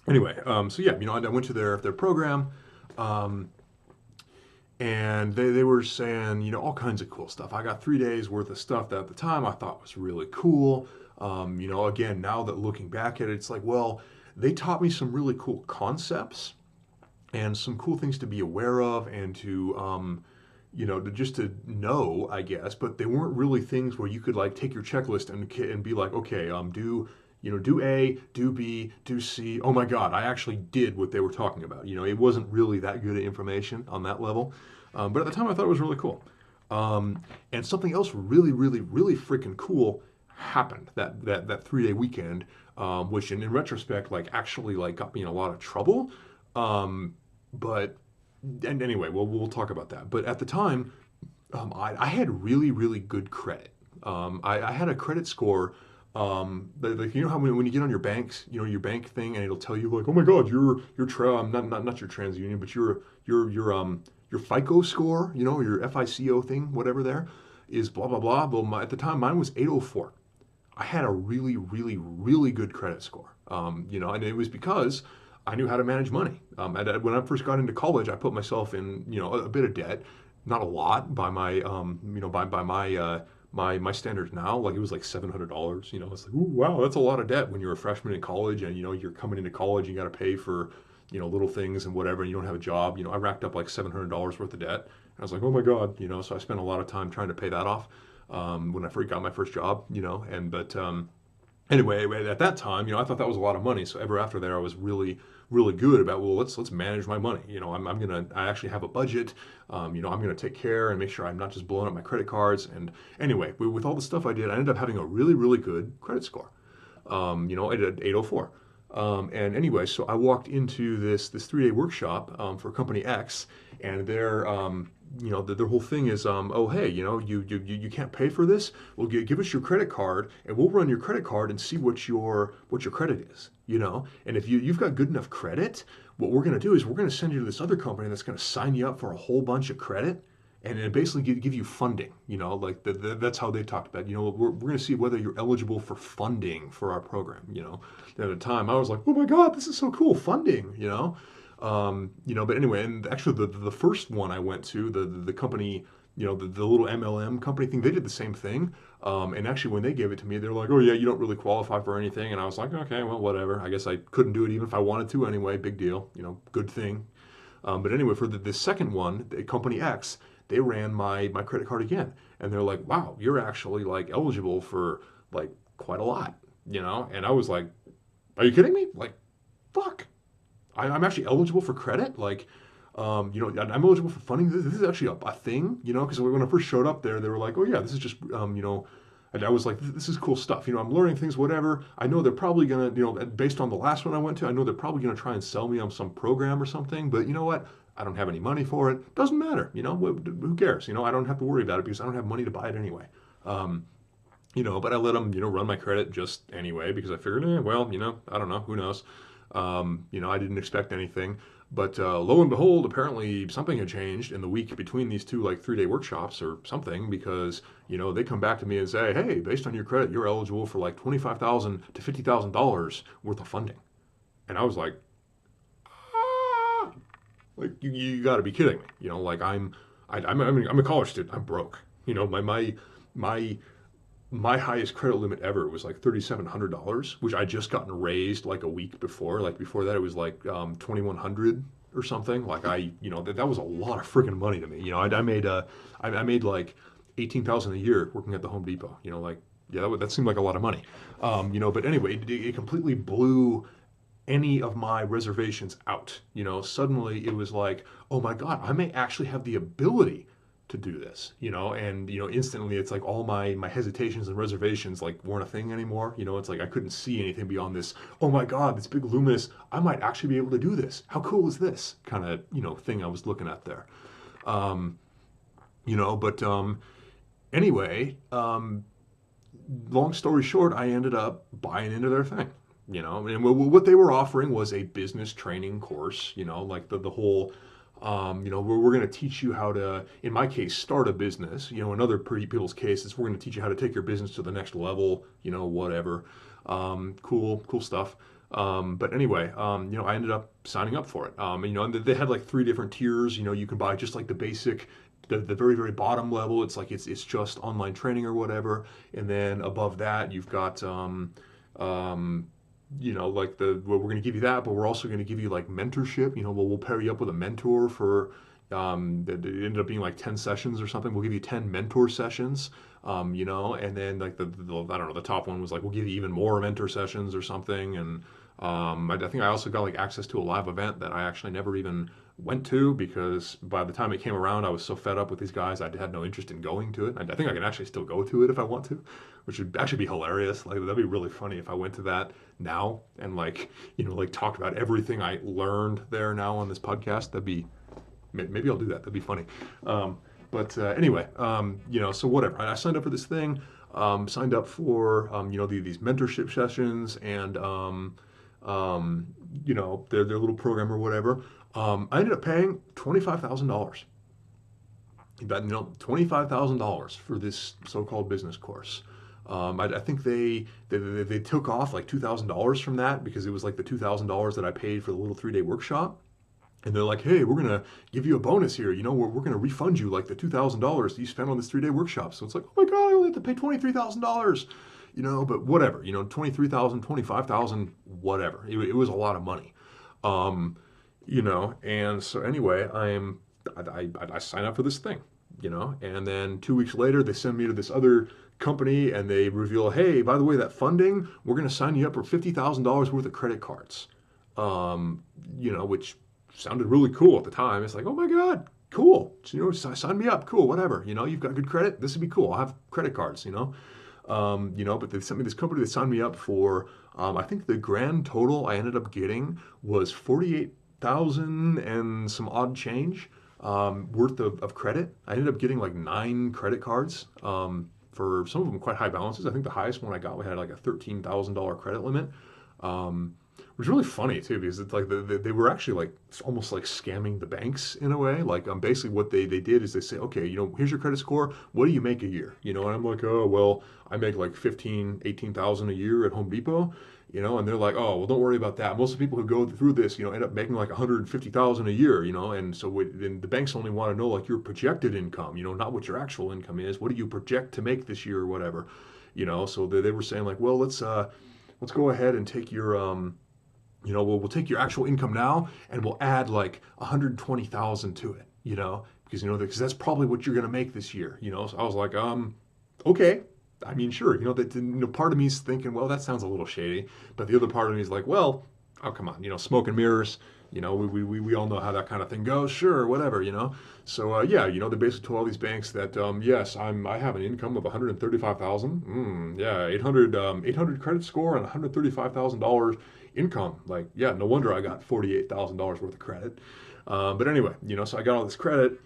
Anyway, so yeah, I went to their program. Um, and they were saying, all kinds of cool stuff. I got 3 days worth of stuff that at the time I thought was really cool. Again, now that looking back at it, it's like, well, they taught me some really cool concepts and some cool things to be aware of and to, just to know, I guess. But they weren't really things where you could like take your checklist and be like, okay, do A, do B, do C. Oh my God, I actually did what they were talking about. It wasn't really that good of information on that level. But at the time, I thought it was really cool. And something else really, really, really freaking cool happened that 3 day weekend, which in retrospect, like actually like got me in a lot of trouble. Um, but and anyway, we'll talk about that. But at the time, I had really, really good credit. I had a credit score. Like how when you get on your banks, your bank thing, and it'll tell you like, oh my God, not your TransUnion, but your FICO score, your FICO thing, whatever there is, blah blah blah. Well, at the time, mine was 804. I had a really, really, really good credit score. And it was because I knew how to manage money. When I first got into college, I put myself in, a bit of debt, not a lot by my, by my standards now. Like it was like $700. It's like, ooh, wow, that's a lot of debt when you're a freshman in college and you're coming into college. You got to pay for, little things and whatever. And you don't have a job. I racked up like $700 worth of debt. And I was like, oh my God, so I spent a lot of time trying to pay that off when I first got my first job, but anyway, at that time, I thought that was a lot of money. So ever after there, I was really, really good about, well, let's manage my money. I actually have a budget. I'm gonna take care and make sure I'm not just blowing up my credit cards. And anyway, with all the stuff I did, I ended up having a really, really good credit score. I did 804. And anyway, so I walked into this 3 day workshop for Company X, and their whole thing is, oh hey, you can't pay for this. Well, give us your credit card, and we'll run your credit card and see what your credit is. And if you've got good enough credit, what we're gonna do is we're gonna send you to this other company that's gonna sign you up for a whole bunch of credit. And basically give you funding, like that's how they talked about, we're going to see whether you're eligible for funding for our program, And at the time I was like, oh my God, this is so cool, funding, but anyway, and actually the first one I went to, the company, the little MLM company thing, they did the same thing. And actually when they gave it to me, they're like, oh yeah, you don't really qualify for anything. And I was like, okay, well, whatever. I guess I couldn't do it even if I wanted to anyway, big deal, good thing. But anyway, for the second one, the Company X, they ran my credit card again, and they're like, "Wow, you're actually like eligible for like quite a lot," And I was like, "Are you kidding me? Like, fuck, I'm actually eligible for credit? Like, I'm eligible for funding. This is actually a thing, Because when I first showed up there, they were like, "Oh yeah, this is just And I was like, this is cool stuff. I'm learning things, whatever. I know they're probably going to, based on the last one I went to, I know they're probably going to try and sell me on some program or something. But you know what? I don't have any money for it. Doesn't matter. Who cares? I don't have to worry about it because I don't have money to buy it anyway. Um, but I let them, run my credit just anyway because I figured, well, I don't know. Who knows? I didn't expect anything. But lo and behold, apparently something had changed in the week between these two like 3 day workshops or something because they come back to me and say, hey, based on your credit, you're eligible for like $25,000 to $50,000 worth of funding. And I was like you got to be kidding me. Like I'm a college student. I'm broke. My my highest credit limit ever was like $3,700, which I just gotten raised like a week before. Like before that, it was like 2,100 or something. Like that was a lot of freaking money to me. I made like 18,000 a year working at the Home Depot. Like yeah, that seemed like a lot of money. But anyway, it completely blew any of my reservations out. Suddenly it was like, oh my God, I may actually have the ability to do this, and instantly it's like all my hesitations and reservations like weren't a thing anymore. It's like I couldn't see anything beyond this. Oh my God, this big luminous, I might actually be able to do this. How cool is this kind of thing I was looking at there. Um, but anyway, long story short, I ended up buying into their thing. And what they were offering was a business training course. Like the whole we're going to teach you how to, in my case, start a business. In other people's cases, we're going to teach you how to take your business to the next level. Whatever. Cool stuff. But anyway, I ended up signing up for it. And they had like three different tiers. You can buy just like the basic, the very, very bottom level. It's like it's just online training or whatever. And then above that, you've got, like well, we're going to give you that, but we're also going to give you like mentorship. We'll pair you up with a mentor for, it ended up being like 10 sessions or something. We'll give you 10 mentor sessions. And then like I don't know, the top one was like, we'll give you even more mentor sessions or something. And I think I also got like access to a live event that I actually never even went to, because by the time it came around, I was so fed up with these guys, I had no interest in going to it. I think I can actually still go to it if I want to, which would actually be hilarious. Like, that'd be really funny if I went to that now and like talked about everything I learned there now on this podcast. Maybe I'll do that. That'd be funny. But anyway, so whatever. I signed up for this thing, signed up for, these mentorship sessions and, their little program or whatever. I ended up paying $25,000. About, $25,000 for this so-called business course. I think they took off like $2,000 from that, because it was like the $2,000 that I paid for the little 3-day workshop. And they're like, hey, we're going to give you a bonus here. We're going to refund you like the $2,000 that you spent on this 3-day workshop. So it's like, oh my God, I only have to pay $23,000. But whatever, 23,000, 25,000, whatever. It was a lot of money. And so anyway, I sign up for this thing, and then 2 weeks later, they send me to this other company and they reveal, hey, by the way, that funding, we're going to sign you up for $50,000 worth of credit cards, which sounded really cool at the time. It's like, oh my God, cool. Sign me up. Cool. Whatever. You've got good credit. This would be cool. I'll have credit cards, but they sent me this company that signed me up for, I think the grand total I ended up getting was 48,000 and some odd change, worth of credit. I ended up getting like 9 credit cards, for some of them quite high balances. I think the highest one I got, we had like a $13,000 credit limit. It was really funny too, because it's like they were actually like almost like scamming the banks in a way. Like, basically what they did is they say, okay, here's your credit score. What do you make a year? And I'm like, oh, well, I make like 18,000 a year at Home Depot, and they're like, oh, well, don't worry about that. Most of the people who go through this, end up making like 150,000 a year, and so then the banks only want to know like your projected income, not what your actual income is. What do you project to make this year or whatever, so they were saying like, well, let's go ahead and take your, we'll take your actual income now and we'll add like 120,000 to it, because that's probably what you're going to make this year, So I was like, okay. I mean, sure, part of me is thinking, well, that sounds a little shady, but the other part of me is like, well, oh, come on, smoke and mirrors, we all know how that kind of thing goes. Sure, whatever, So they basically told all these banks that yes, I have an income of 135,000. Yeah, 800 credit score and $135,000 income. Like, yeah, no wonder I got $48,000 worth of credit. But anyway, so I got all this credit,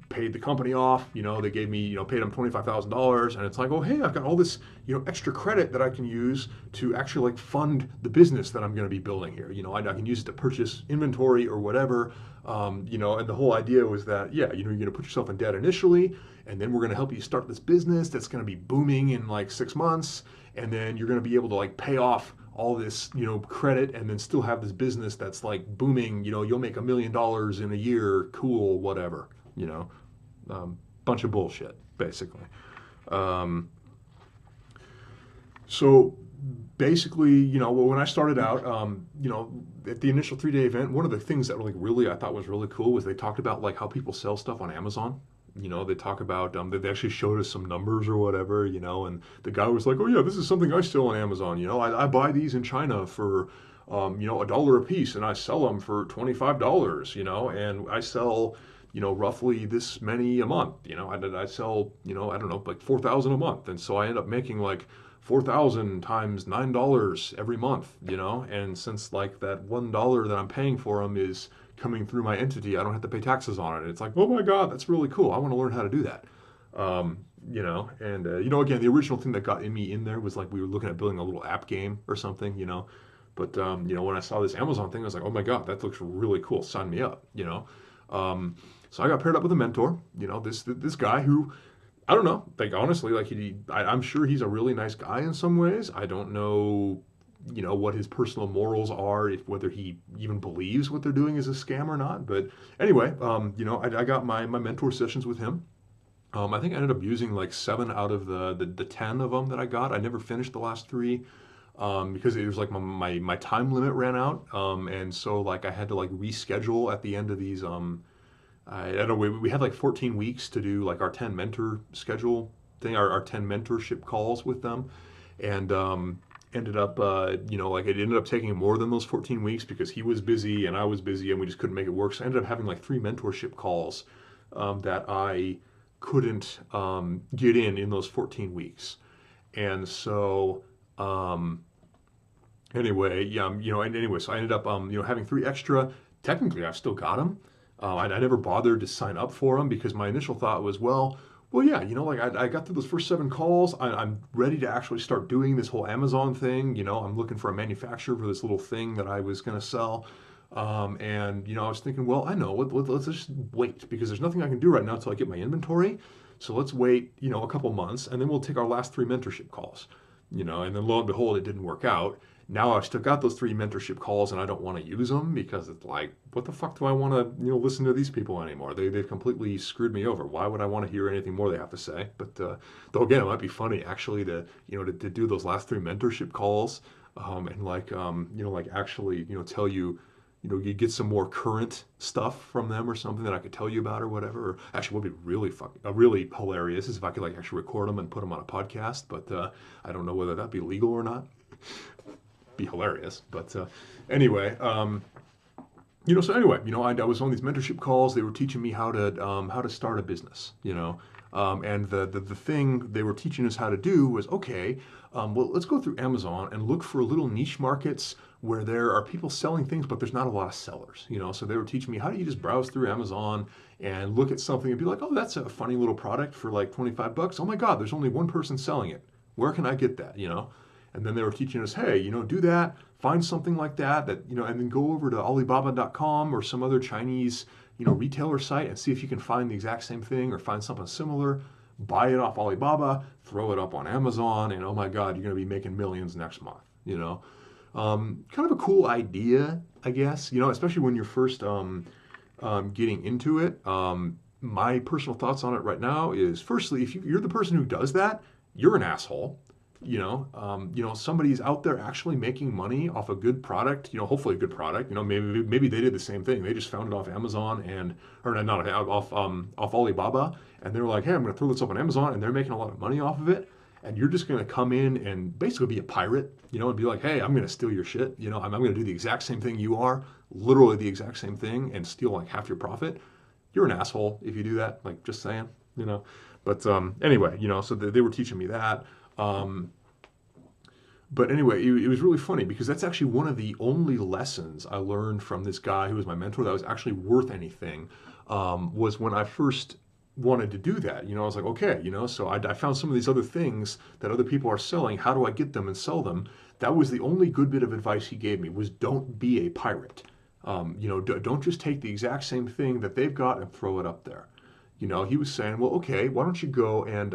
paid the company off, they gave me, paid them $25,000, and it's like, oh, hey, I've got all this, extra credit that I can use to actually like fund the business that I'm going to be building here. I can use it to purchase inventory or whatever, and the whole idea was that, yeah, you're going to put yourself in debt initially, and then we're going to help you start this business that's going to be booming in like 6 months, and then you're going to be able to like pay off all this, credit, and then still have this business that's like booming, you'll make $1 million in a year, cool, whatever. Bunch of bullshit, basically. So basically, when I started out, at the initial 3-day event, one of the things that really I thought was really cool was they talked about like how people sell stuff on Amazon. They talk about, they actually showed us some numbers or whatever, and the guy was like, oh yeah, this is something I sell on Amazon. I buy these in China for, $1 a piece, and I sell them for $25, and I sell, roughly this many a month. I sell, I don't know, like 4,000 a month. And so I end up making like 4,000 times $9 every month, and since like that $1 that I'm paying for them is coming through my entity, I don't have to pay taxes on it. It's like, oh my God, that's really cool. I want to learn how to do that. Again, the original thing that got me in there was like, we were looking at building a little app game or something, but, when I saw this Amazon thing, I was like, oh my God, that looks really cool. Sign me up, So I got paired up with a mentor, this guy who, I don't know, like honestly, like I'm sure he's a really nice guy in some ways. I don't know what his personal morals are, if whether he even believes what they're doing is a scam or not. But anyway, I got my mentor sessions with him. I think I ended up using like 7 out of the 10 of them that I got. I never finished the last 3 because it was like my time limit ran out. And so like I had to like reschedule at the end of these. I don't know, we had like 14 weeks to do like our 10 mentor schedule thing, our 10 mentorship calls with them. And ended up, like it ended up taking more than those 14 weeks because he was busy and I was busy and we just couldn't make it work. So I ended up having like 3 mentorship calls that I couldn't get in those 14 weeks. And so, anyway, yeah, and anyway, so I ended up, having 3 extra. Technically, I've still got them. I never bothered to sign up for them because my initial thought was, well, yeah, like I got through those first 7 calls. I'm ready to actually start doing this whole Amazon thing. I'm looking for a manufacturer for this little thing that I was going to sell. And I was thinking, well, I know, let's just wait because there's nothing I can do right now until I get my inventory. So let's wait, a couple months, and then we'll take our last 3 mentorship calls. And then lo and behold, it didn't work out. Now I've still got those 3 mentorship calls, and I don't want to use them because it's like, what the fuck do I want to, listen to these people anymore? They've completely screwed me over. Why would I want to hear anything more they have to say? But though again, it might be funny actually to do those last 3 mentorship calls, and like actually tell you. You get some more current stuff from them or something that I could tell you about or whatever. Or actually, what would be really hilarious is if I could like actually record them and put them on a podcast. But I don't know whether that'd be legal or not. Be hilarious. But anyway, so anyway, I was on these mentorship calls. They were teaching me how to start a business. And the thing they were teaching us how to do was, okay, well, let's go through Amazon and look for little niche markets where there are people selling things, but there's not a lot of sellers. So they were teaching me how do you just browse through Amazon and look at something and be like, oh, that's a funny little product for like $25. Oh my God, there's only one person selling it. Where can I get that? And then they were teaching us, hey, do that, find something like that, and then go over to Alibaba.com or some other Chinese, retailer site and see if you can find the exact same thing or find something similar, buy it off Alibaba, throw it up on Amazon, and oh my God, you're going to be making millions next month, Kind of a cool idea, I guess, especially when you're first getting into it. My personal thoughts on it right now is, firstly, if you're the person who does that, you're an asshole. Somebody's out there actually making money off a good product, hopefully a good product, maybe they did the same thing. They just found it off Amazon or not off Alibaba, and they were like, hey, I'm going to throw this up on Amazon, and they're making a lot of money off of it. And you're just going to come in and basically be a pirate, and be like, hey, I'm going to steal your shit. I'm going to do the exact same thing you are, literally the exact same thing, and steal like half your profit. You're an asshole if you do that. Like, just saying, But anyway, so they were teaching me that. But anyway, it was really funny because that's actually one of the only lessons I learned from this guy who was my mentor that was actually worth anything, was when I first wanted to do that. I was like, okay, so I found some of these other things that other people are selling. How do I get them and sell them? That was the only good bit of advice he gave me was don't be a pirate. Don't just take the exact same thing that they've got and throw it up there. He was saying, well, okay, why don't you go and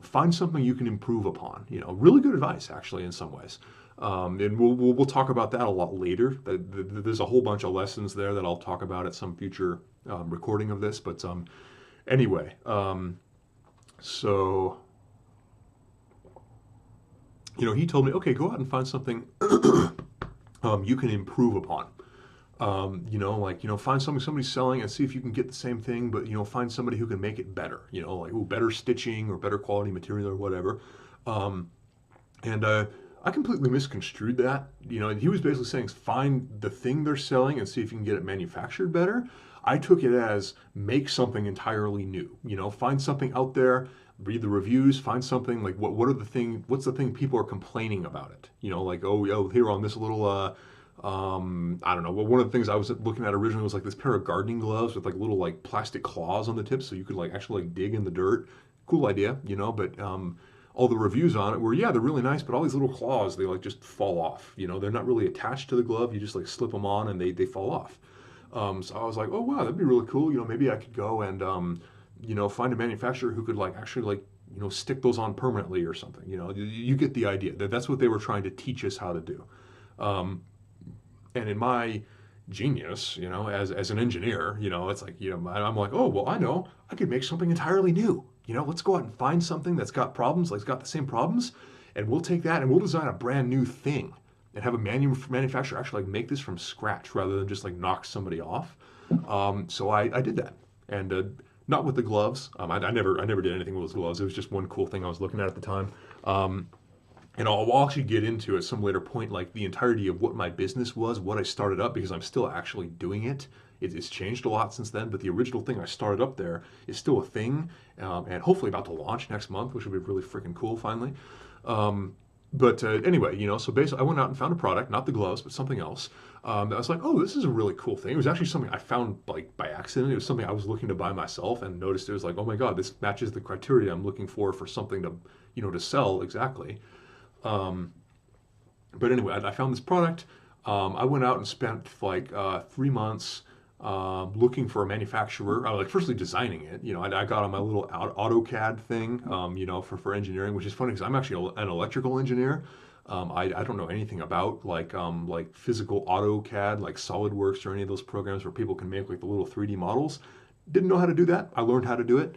find something you can improve upon. Really good advice, actually, in some ways. And we'll talk about that a lot later. There's a whole bunch of lessons there that I'll talk about at some future recording of this. But anyway, so he told me, okay, go out and find something you can improve upon. Find something somebody's selling and see if you can get the same thing, but, find somebody who can make it better, better stitching or better quality material or whatever. I completely misconstrued that. He was basically saying, find the thing they're selling and see if you can get it manufactured better. I took it as make something entirely new, find something out there, read the reviews, find something like what's the thing people are complaining about it? Here on this little, I don't know. Well, one of the things I was looking at originally was like this pair of gardening gloves with like little like plastic claws on the tips, so you could like actually like dig in the dirt. Cool idea, But all the reviews on it were, yeah, they're really nice, but all these little claws, they like just fall off. They're not really attached to the glove. You just like slip them on and they fall off. So I was like, oh wow, that'd be really cool. Maybe I could go and find a manufacturer who could like actually like stick those on permanently or something. You get the idea. That's what they were trying to teach us how to do. Um, and in my genius, as an engineer, it's like, I'm like, oh, well, I know I could make something entirely new. Let's go out and find something that's got problems, like it's got the same problems, and we'll take that and we'll design a brand new thing and have a manufacturer actually like make this from scratch rather than just like knock somebody off. So I did that, and not with the gloves. I never did anything with those gloves. It was just one cool thing I was looking at the time. And I'll actually get into at some later point, like the entirety of what my business was, what I started up, because I'm still actually doing it. It's changed a lot since then, but the original thing I started up there is still a thing, and hopefully about to launch next month, which will be really freaking cool finally. But anyway, so basically I went out and found a product, not the gloves, but something else. I was like, oh, this is a really cool thing. It was actually something I found like by accident. It was something I was looking to buy myself and noticed it was like, oh my God, this matches the criteria I'm looking for something to sell exactly. But anyway, I found this product. I went out and spent like 3 months looking for a manufacturer. Like firstly designing it. I got on my little AutoCAD thing, for engineering, which is funny because I'm actually an electrical engineer. I don't know anything about like physical AutoCAD, like SolidWorks or any of those programs where people can make like the little 3D models. Didn't know how to do that. I learned how to do it.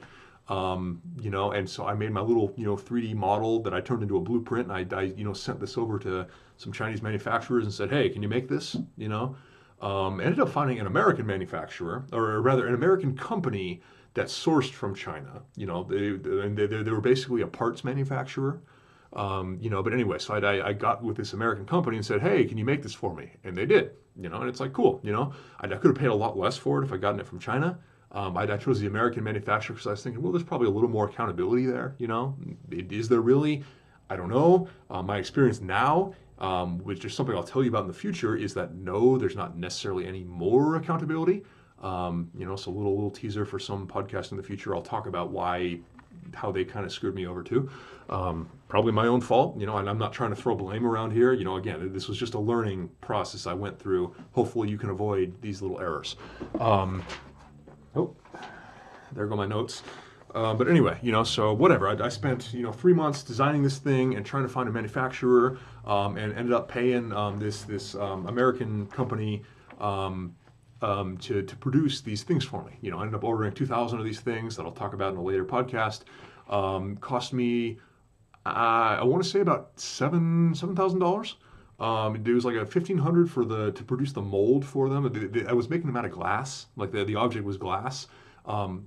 And so I made my little, 3D model that I turned into a blueprint, and I sent this over to some Chinese manufacturers and said, hey, can you make this? Ended up finding an American manufacturer, or rather an American company that sourced from China. They were basically a parts manufacturer. But anyway, so I got with this American company and said, hey, can you make this for me? And they did, and it's like, cool, I could have paid a lot less for it if I'd gotten it from China. I chose the American manufacturer because I was thinking, well, there's probably a little more accountability there. Is there really? I don't know. My experience now, which is something I'll tell you about in the future, is that no, there's not necessarily any more accountability. So a little teaser for some podcast in the future. I'll talk about how they kind of screwed me over too. Probably my own fault, and I'm not trying to throw blame around here. Again, this was just a learning process I went through. Hopefully you can avoid these little errors. Oh, there go my notes. But anyway, so whatever. I spent, 3 months designing this thing and trying to find a manufacturer, and ended up paying this American company to produce these things for me. I ended up ordering 2,000 of these things that I'll talk about in a later podcast. Cost me, I want to say about $7,000. It was like $1,500 to produce the mold for them. I was making them out of glass, like the object was glass,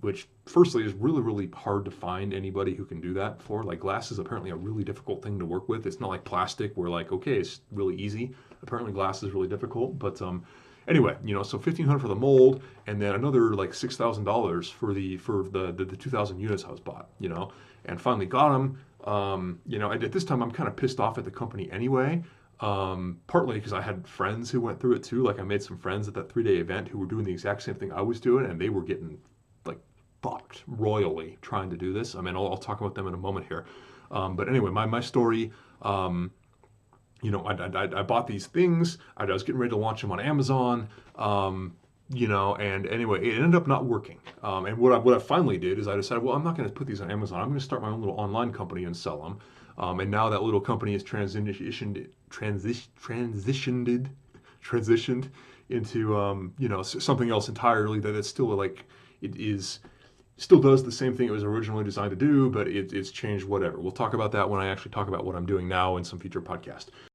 which firstly is really, really hard to find anybody who can do that for. Like glass is apparently a really difficult thing to work with. It's not like plastic where like, okay, it's really easy. Apparently glass is really difficult, but anyway, so $1,500 for the mold, and then another like $6,000 for the 2,000 units I was bought, and finally got them. And at this time I'm kind of pissed off at the company anyway. Partly because I had friends who went through it too. Like I made some friends at that 3-day event who were doing the exact same thing I was doing, and they were getting like fucked royally trying to do this. I mean, I'll talk about them in a moment here. But anyway, my story, I bought these things. I was getting ready to launch them on Amazon. And anyway, it ended up not working. And what I finally did is I decided, well, I'm not going to put these on Amazon. I'm going to start my own little online company and sell them. And now that little company has transitioned into something else entirely that it's still like still does the same thing it was originally designed to do, but it's changed. Whatever. We'll talk about that when I actually talk about what I'm doing now in some future podcast.